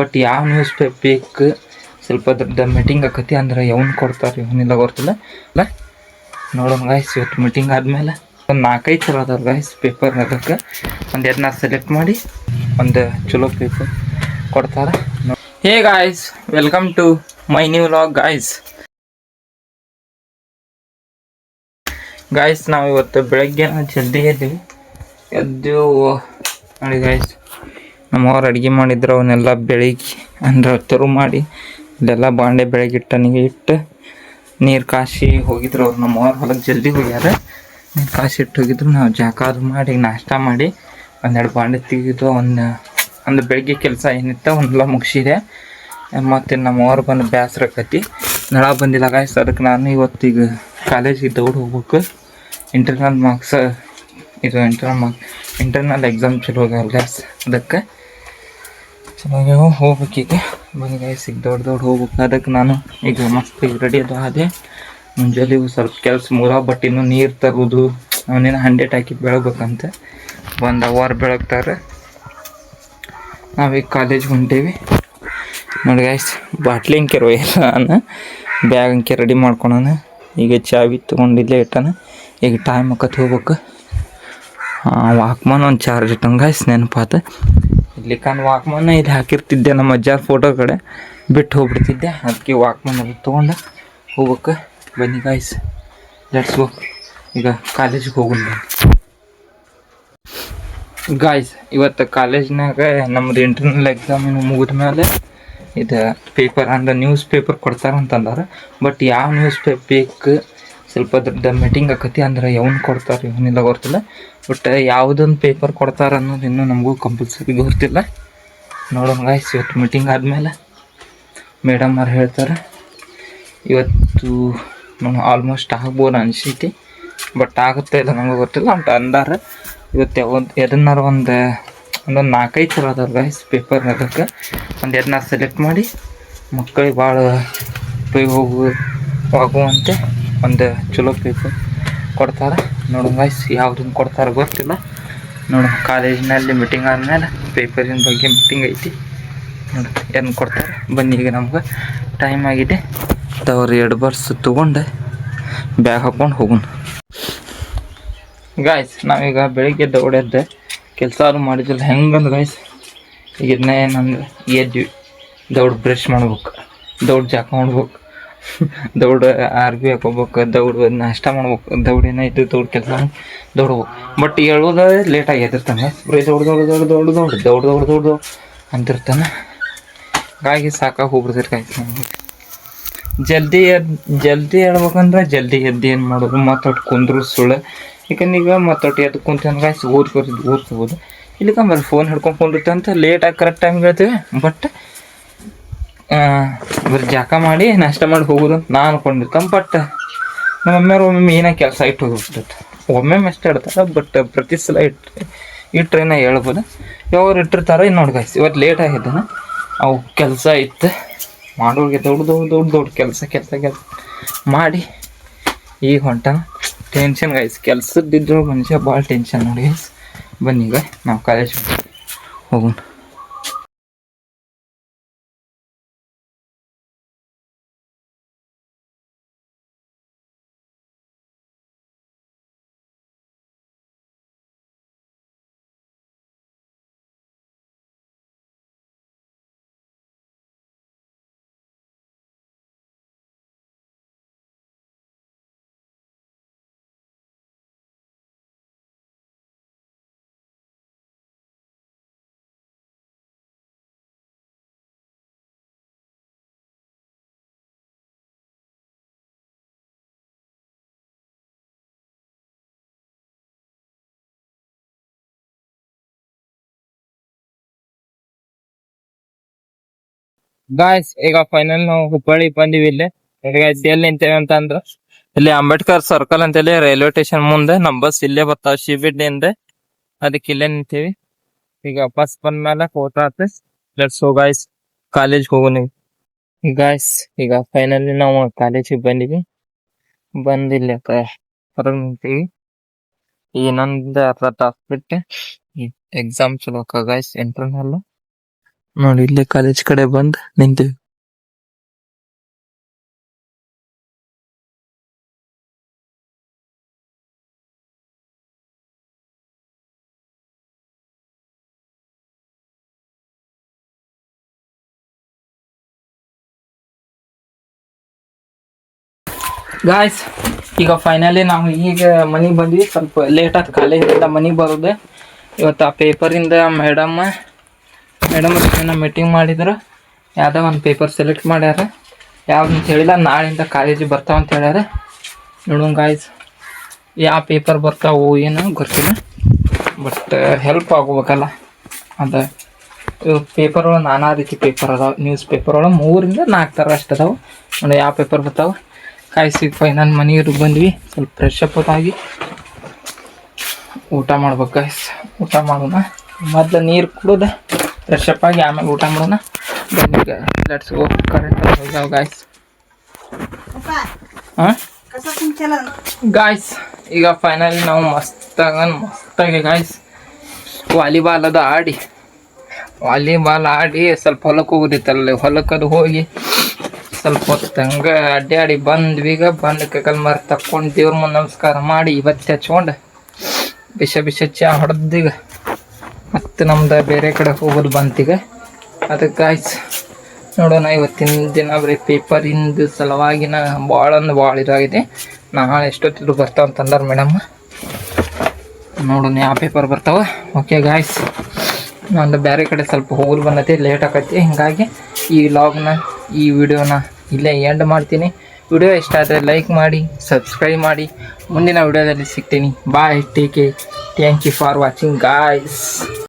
But ಯಾವ news ಬೇಕು ಸ್ವಲ್ಪ ಅದ್ರದ್ದು ಮೀಟಿಂಗ್ ಆಕತಿ ಅಂದ್ರೆ ಯಾವನ್ ಕೊಡ್ತಾರೆ ಇವನಿಲ್ಲ ಗೊತ್ತಿಲ್ಲ ಅಲ್ಲ. ನೋಡೋಣ ಗಾಯ್ಸ್, ಇವತ್ತು ಮೀಟಿಂಗ್ ಆದಮೇಲೆ ಒಂದು 4-5 ಚಲೋ ಅದಾವ ಗಾಯ್ಸ್ ಪೇಪರ್. ಅದಕ್ಕೆ ಒಂದು 2 ಸೆಲೆಕ್ಟ್ ಮಾಡಿ ಒಂದು ಚಲೋ ಪೇಪರ್ ಕೊಡ್ತಾರೆ. Hey guys, welcome to my new vlog guys. Guys ನಾವು ಇವತ್ತು ಬೆಳಗ್ಗೆ ಜಲ್ದಿ ಎದ್ದು ನೋಡಿ ಗಾಯ್ಸ್, ನಮ್ಮವ್ರು ಅಡುಗೆ ಮಾಡಿದ್ರು. ಅವನ್ನೆಲ್ಲ ಬೆಳಿಗ್ಗೆ ಅಂದ್ರೆ ತೆರು ಮಾಡಿ ಇಲ್ಲೆಲ್ಲ ಬಾಂಡೆ ಬೆಳಗ್ಗೆ ಇಟ್ಟು ನೀರು ಕಾಸಿ ಹೋಗಿದ್ರು ಅವ್ರು. ನಮ್ಮವ್ರು ಹೊಲಕ್ಕೆ ಜಲ್ದಿ ಹೋಗ್ಯಾರ, ನೀರು ಕಾಸಿ ಇಟ್ಟು ಹೋಗಿದ್ರು. ನಾವು ಜಾಕಾದು ಮಾಡಿ ನಾಷ್ಟ ಮಾಡಿ 1-2 ಬಾಂಡೆ ತೆಗೆದು ಒಂದು ಬೆಳಗ್ಗೆ ಕೆಲಸ ಏನಿತ್ತು ಒಂದೆಲ್ಲ ಮುಗಿಸಿದೆ. ಮತ್ತು ನಮ್ಮವ್ರು ಬಂದು ಬೇಸರಕತಿ ನಳ ಬಂದಿಲ್ಲ ಗಾಯ್ಸ್. ಅದಕ್ಕೆ ನಾನು ಇವತ್ತಿಗೆ ಕಾಲೇಜಿಗೆ ದೌಡ್ ಹೋಗ್ಬೇಕು. ಇಂಟರ್ನಲ್ ಮಾರ್ಕ್ಸ್ ಇದು ಇಂಟರ್ನಲ್ ಎಕ್ಸಾಮ್ ಚಲೋ ಹೋಗ್ಯಾವ ಗಾಯ್ಸ್. ಅದಕ್ಕೆ ಚೆನ್ನಾಗ್ಯಾವ ಹೋಗ್ಬೇಕೀಗ. ಬನ್ನಿ ಗಾಯ್ಸ್, ಈಗ ದೊಡ್ಡ ಹೋಗ್ಬೇಕು. ಅದಕ್ಕೆ ನಾನು ಈಗ ಮಸ್ತ್ ಈಗ ರೆಡಿ ಅದು ಅದೇ ಮುಂಜಾನೆ ಸ್ವಲ್ಪ ಕೆಲಸ ಬಟ್ಟಿನೂ ನೀರು ತರೋದು ಅವನೇನು 100 ಹಾಕಿ ಬೆಳಗ್ಬೇಕಂತ. 1 ಅವರ್ ಬೆಳಗ್ತಾರೆ. ನಾವೀಗ ಕಾಲೇಜ್ಗೆ ಹೊಂಟೇವಿ ನೋಡಿ ಗಾಯ್ಸ್. ಬಾಟ್ಲಿ ಅಂಕೆ ನಾನು ಬ್ಯಾಗ್ ಅಂಕೆ ರೆಡಿ ಮಾಡ್ಕೊಳೋಣ. ಈಗ ಚಾವಿ ತೊಗೊಂಡಿಲ್ಲೇ ಇಟ್ಟಾನ. ಈಗ ಟೈಮ್ ಆಕತ್ ಹೋಗ್ಬೇಕು. ವಾಕ್ಮನ್ ಒಂದು ಚಾರ್ಜ್ ಇಟ್ಟಂಗೆ ಗಾಯ್ಸ್, ನೆನಪಾತ. ಇಲ್ಲಿ ವಾಕ್ಮನ್ ಇಲ್ಲಿ ಹಾಕಿರ್ತಿದ್ದೆ ನಮ್ಮ ಅಜ್ಜಾರ ಫೋಟೋ ಕಡೆ ಬಿಟ್ಟು ಹೋಗ್ಬಿಡ್ತಿದ್ದೆ. ಅದಕ್ಕೆ ವಾಕ್ಮನ್ ಅದು ತೊಗೊಂಡು ಹೋಗ್ಬೇಕು. ಬನ್ನಿ ಗಾಯ್ಸ್, ಲೆಟ್ಸ್ ಗೋ. ಈಗ ಕಾಲೇಜಿಗೆ ಹೋಗೋಣ ಗಾಯ್ಸ್. ಇವತ್ತು ಕಾಲೇಜ್ನಾಗ ನಮ್ಮದು ಇಂಟರ್ನಲ್ ಎಕ್ಸಾಮ್ ಮುಗಿದ ಮೇಲೆ ಇದು ಪೇಪರ್ ಅಂದ್ರೆ ನ್ಯೂಸ್ ಪೇಪರ್ ಕೊಡ್ತಾರಂತಂದಾರೆ. ಬಟ್ ಯಾವ ನ್ಯೂಸ್ ಬೇಕು ಸ್ವಲ್ಪ ಅದ್ರದ್ದು ಮೀಟಿಂಗ್ ಆಕತಿ ಅಂದ್ರೆ ಯಾವನ್ ಕೊಡ್ತಾರೆ ಇವನಿಲ್ಲ ಗೊತ್ತಿಲ್ಲ. ಬಟ್ ಯಾವುದೊಂದು ಪೇಪರ್ ಕೊಡ್ತಾರೆ ಅನ್ನೋದು ಇನ್ನೂ ನಮಗೂ ಕಂಪಲ್ಸರಿ ಗೊತ್ತಿಲ್ಲ. ನೋಡೋಣ ಗಾಯ್ಸ್, ಇವತ್ತು ಮೀಟಿಂಗ್ ಆದಮೇಲೆ ಮೇಡಮ್ ಅವ್ರು ಹೇಳ್ತಾರೆ. ಇವತ್ತು ನಾನು ಆಲ್ಮೋಸ್ಟ್ ಆಗ್ಬೋದು ಅನಿಸೈತಿ, ಬಟ್ ಆಗುತ್ತೆ ಇಲ್ಲ ನಮಗೆ ಗೊತ್ತಿಲ್ಲ ಅಂತ ಅಂದಾರೆ. ಇವತ್ತು ಎದನ್ನಾರು ಒಂದು 4-5 ಚಲೋ ಅದಾವ ಗಾಯ್ಸ್ ಪೇಪರ್. ಅದಕ್ಕೆ ಒಂದು 2 ಸೆಲೆಕ್ಟ್ ಮಾಡಿ ಮಕ್ಕಳಿಗೆ ಭಾಳ ಉಪಯೋಗ ಆಗುವಂತೆ ಒಂದು ಚಲೋ ಪೇಪರ್ ಕೊಡ್ತಾರೆ. ನೋಡೋಣ ಗಾಯ್ಸ್, ಯಾವುದನ್ನು ಕೊಡ್ತಾರೆ ಗೊತ್ತಿಲ್ಲ. ನೋಡೋಣ ಕಾಲೇಜಿನಲ್ಲಿ ಮೀಟಿಂಗ್ ಆದಮೇಲೆ ಪೇಪರಿನ ಬಗ್ಗೆ ಮೀಟಿಂಗ್ ಐತಿ. ನೋಡಿ ಏನು ಕೊಡ್ತಾರೆ. ಬನ್ನಿ, ಈಗ ನಮ್ಗೆ ಟೈಮ್ ಆಗಿದೆ. ಅವ್ರು 2 ಬರ್ಸ್ ತೊಗೊಂಡು ಬ್ಯಾಗ್ ಹಾಕ್ಕೊಂಡು ಹೋಗೋಣ ಗಾಯ್ಸ್. ನಾವೀಗ ಬೆಳಿಗ್ಗೆ ದೌಡೆದ್ದೆ ಕೆಲಸ ಅದು ಮಾಡಿದ್ದಿಲ್ಲ. ಹೆಂಗಂದ್ರೆ ಗಾಯ್ಸ್, ಈಗ ಇದನ್ನ ಏನಂದ್ರೆ ಎದ್ವಿ, ದೌಡ್ ಬ್ರಷ್ ಮಾಡ್ಬೇಕು, ದೌಡ್ ಜಾಕ ಮಾಡ್ಬೇಕು, ದೌಡ್ ಅರ್ಬಿ ಹಾಕೋಬೇಕು, ದೌಡ್ ನಾಷ್ಟ ಮಾಡ್ಬೇಕು, ದೌಡ್ ಏನಾಯ್ತು ದೌಡ್ ಕೆಲಸ ದೌಡ್ಬೇಕು. ಬಟ್ ಹೇಳೋದು ಲೇಟಾಗಿ ಎದಿರ್ತಾನೆ. ಬರೀ ದೌಡ್ ಅಂತಿರ್ತಾನೆ. ಹಾಗಾಗಿ ಸಾಕಾಗಿ ಹೋಗ್ಬಿಡ್ತಾರೆ ಗಾಯ್ಸ್ ನಮಗೆ. ಜಲ್ದಿ ಹೇಳ್ಬೇಕಂದ್ರೆ ಜಲ್ದಿ ಎದ್ದು ಏನು ಮಾಡೋದು, ಮತ್ತೊಟ್ಟು ಕುಂದ್ರು ಸುಳ್ಳು. ಯಾಕಂದ್ರೆ ಈಗ ಮತ್ತೊಟ್ಟು ಎದ್ದು ಕುಂತಂದ್ರೆ ಗಾಯ್ಸ್ ಓದ್ಕೋಬೋದು. ಇಲ್ಲಿಕಂಬಲ್ಲಿ ಫೋನ್ ಹಿಡ್ಕೊಂಡು ಕುಂದಿರ್ತೆ ಅಂತ ಲೇಟಾಗಿ ಕರೆಕ್ಟ್ ಟೈಮ್ಗೆ ಹೇಳ್ತೀವಿ. ಬಟ್ ಬರೀ ಜಾಕ ಮಾಡಿ ನಾಷ್ಟ ಮಾಡಿ ಹೋಗೋದು ಅಂತ ನಾನು ಅನ್ಕೊಂಡಿರ್ತಾನೆ. ಬಟ್ ನಮ್ಮ ಮಮ್ಮಿಯವ್ರು ಒಮ್ಮೆ ಏನೋ ಕೆಲಸ ಇಟ್ಟು ಹೋಗ್ಬಿಡ್ತೈತೆ. ಒಮ್ಮೆ ಅಷ್ಟೇ ಇಡ್ತಾರೆ, ಬಟ್ ಪ್ರತಿ ಸಲ ಇಟ್ಟರೆ ನಾ ಹೇಳ್ಬೋದು. ಯಾವಾಗ ಇಟ್ಟಿರ್ತಾರೆ ನೋಡಿ ಗಾಯ್ಸ್. ಇವತ್ತು ಲೇಟ್ ಆಗಿದ್ದಾನೆ, ಅವು ಕೆಲಸ ಇತ್ತು ಮಾಡೋರಿಗೆ ದೊಡ್ಡ ಕೆಲಸ ಮಾಡಿ ಈಗ ಹೊಂಟ. ಟೆನ್ಷನ್ ಗಾಯ್ಸ್, ಕೆಲಸದಿದ್ರು ಮನುಷ್ಯ ಭಾಳ ಟೆನ್ಷನ್ ನೋಡಿ ಗಾಯ್ಸ್. ಬನ್ನಿ ಈಗ ನಾವು ಕಾಲೇಜ್ ಹೋಗೋಣ. ಗಾಯ್ಸ್, ಈಗ ಫೈನಲ್ ನಾವು ಹುಬ್ಬಳ್ಳಿ ಬಂದಿವಿ. ಇಲ್ಲಿ ಎಲ್ಲಿ ನಿಂತೇವೆ ಅಂತ ಅಂದ್ರ ಇಲ್ಲಿ ಅಂಬೇಡ್ಕರ್ ಸರ್ಕಲ್ ಅಂತೇಳಿ ರೈಲ್ವೆ ಸ್ಟೇಷನ್ ಮುಂದೆ ನಮ್ಮ ಬಸ್ ಇಲ್ಲೇ ಬರ್ತಾವ ಶಿಬಿಡ್ಡಿಯಿಂದ. ಅದಕ್ಕೆ ಇಲ್ಲೇ ನಿಂತೇವಿ. ಈಗ ಬಸ್ ಬಂದ್ಮೇಲೆ ಹೋಗ್ತಾ ಲೆಟ್ಸ್ ಗೋ ಗಾಯ್ಸ್, ಕಾಲೇಜ್ಗೆ ಹೋಗೋಣ ಗಾಯ್ಸ್. ಈಗ ಫೈನಲಿ ನಾವು ಕಾಲೇಜಿಗೆ ಬಂದಿವಿ. ಬಂದಿಲ್ಲ ಹೊರಗೆ ನಿಂತೀವಿ. ಇನ್ನೊಂದು ಅರ್ಧ ತಾಸು ಬಿಟ್ಟು ಎಕ್ಸಾಮ್ ಚಲೋ ಗಾಯ್ಸ್. ಇಂಟರ್ನಲ್ ನೋಡಿ ಇಲ್ಲೇ ಕಾಲೇಜ್ ಕಡೆ ಬಂದು ನಿಂತೀವಿ. ಗಾಯ್ಸ್ ಈಗ ಫೈನಲಿ ನಾವು ಈಗ ಮನೆಗೆ ಬಂದ್ವಿ. ಸ್ವಲ್ಪ ಲೇಟ್ ಆಯ್ತು ಕಾಲೇಜಿಂದ ಮನೆಗೆ ಬರೋದು. ಇವತ್ತು ಆ ಪೇಪರಿಂದ ಮೇಡಮ್ ಮೀಟಿಂಗ್ ಮಾಡಿದ್ರು. ಯಾವುದೋ ಒಂದು ಪೇಪರ್ ಸೆಲೆಕ್ಟ್ ಮಾಡ್ಯಾರ. ಯಾವ್ದು ಅಂತ ಹೇಳಿಲ್ಲ, ನಾಳೆಯಿಂದ ಕಾಲೇಜಿಗೆ ಬರ್ತಾವಂತ ಹೇಳ್ಯಾರ. ನೋಡೋಣ ಗಾಯ್ಸ್ ಯಾವ ಪೇಪರ್ ಬರ್ತಾವು ಏನು ಗೊತ್ತಿಲ್ಲ, ಬಟ್ ಹೆಲ್ಪ್ ಆಗ್ಬೇಕಲ್ಲ. ಅದು ಪೇಪರ್ ಒಳಗೆ ನಾನಾ ರೀತಿ ಪೇಪರ್ ಅದಾವೆ. ನ್ಯೂಸ್ ಪೇಪರ್ ಒಳಗೆ 3 ರಿಂದ 4 ಥರ ಅಷ್ಟು ಅದಾವೆ. ನೋಡಿ ಯಾವ ಪೇಪರ್ ಬರ್ತಾವೆ. ಕಾಯಿಸಿ ಫೈನಲ್ ಮನೆಗೆ ಬಂದ್ವಿ. ಸ್ವಲ್ಪ ಫ್ರೆಶ್ ಅಪ್ ಆಗಿ ಊಟ ಮಾಡ್ಬೇಕು ಗಾಯ್ಸ್. ಊಟ ಮಾಡೋಣ, ಮೊದಲು ನೀರು ಕುಡಿದು ಫ್ರೆಶ್ ಅಪ್ ಆಗಿ ಆಮೇಲೆ ಊಟ ಮಾಡೋಣ. ಬನ್ನಿ ಲೆಟ್ಸ್ ಗೋ. ಕರೆಂಟ್ ಹೋಗ್ಯಾವ ಗಾಯ್ಸ್. ಹಾಂ ಗಾಯ್ಸ್ ಈಗ ಫೈನಲಿ ನಾವು ಮಸ್ತಾಗಿ ಗಾಯ್ಸ್ ವಾಲಿಬಾಲ್ ಆಡಿ ಸ್ವಲ್ಪ ಹೊಲಕ್ಕೆ ಹೋಗೋದಿತ್ತಲ್ಲ, ಹೊಲಕ್ಕದು ಹೋಗಿ ಸ್ವಲ್ಪ ಹೊತ್ತು ಹಂಗೆ ಅಡ್ಡಾಡಿ ಬಂದ್ವಿ. ಈಗ ಬಂದು ಕೈಕಲ್ ಮರ ತಕ್ಕೊಂಡು ದೇವ್ರ ಮುಂದೆ ನಮಸ್ಕಾರ ಮಾಡಿ ಇವತ್ತು ಹಚ್ಕೊಂಡು ಬಿಸ ಚಹಾ ಹೊಡೆದೀಗ ಮತ್ತು ನಮ್ದು ಬೇರೆ ಕಡೆ ಹೋಗೋದು ಬಂತೀಗ. ಅದಕ್ಕೆ ಗಾಯ್ಸ್ ನೋಡೋಣ, ಇವತ್ತಿನ ದಿನ ಬರೀ ಪೇಪರಿಂದ ಸಲುವಾಗಿನ ಭಾಳ ಇದಾಗಿದೆ. ನಾಳೆ ಎಷ್ಟೊತ್ತಿದ್ರು ಬರ್ತಾವ ಅಂತಂದಾರ ಮೇಡಮ್. ನೋಡೋಣ ಯಾವ ಪೇಪರ್ ಬರ್ತಾವ. ಓಕೆ ಗಾಯ್ಸ್, ನಂದು ಬೇರೆ ಕಡೆ ಸ್ವಲ್ಪ ಹೋಗೋದು ಬಂದೈತಿ, ಲೇಟ್ ಆಕೈತಿ. ಹೀಗಾಗಿ ಈ ವಿಡಿಯೋನ ಇಲ್ಲೇ ಎಂಡ್ ಮಾಡ್ತೀನಿ. ವಿಡಿಯೋ ಇಷ್ಟ ಆದರೆ ಲೈಕ್ ಮಾಡಿ, ಸಬ್ಸ್ಕ್ರೈಬ್ ಮಾಡಿ. ಮುಂದಿನ ವಿಡಿಯೋದಲ್ಲಿ ಸಿಗ್ತೀನಿ. Bye, take care, thank you for watching guys.